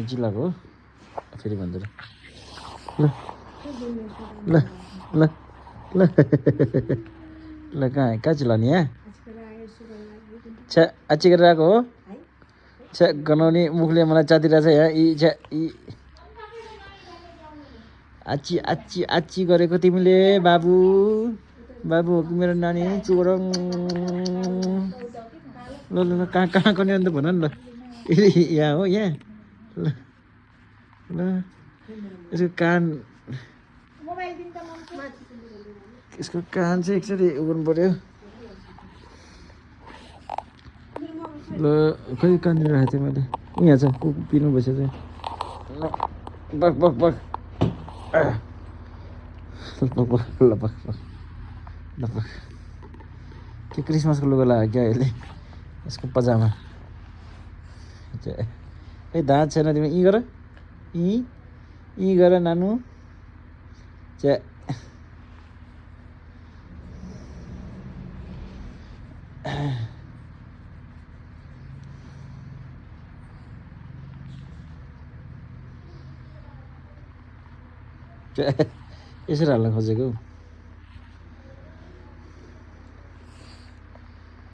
जिल्लाको हो फेरि भन्दै ल ल ल ल ल कहाँ चिल्ला नि यहाँ छ्या आची गरेर आएको हो छ्या गनाउने मुखले मलाई चातिरहेछ यहाँ यी छ्या यी आची आची आची गरेको तिमीले बाबु बाबु हो कि मेरो नानी चुरो ल ल ल कहाँ कहाँ गर्ने अन्त भन नि ल यहाँ हो यहाँ ल ल यसको कान यसको कान चाहिँ एकचोटि उ गर्नु पऱ्यो ल खै कहाँनिर राखेको थिएँ मैले यहाँ छ पिर्नु बसेको चाहिँ बक बक बक बक बक ल बक बक ल बक के क्रिसमसको लुगा लगायो क्या अहिले यसको पजामा खै दाँत छैन तिमी यी गर यी गर नानु च्या यसरी हाल्न खोजेको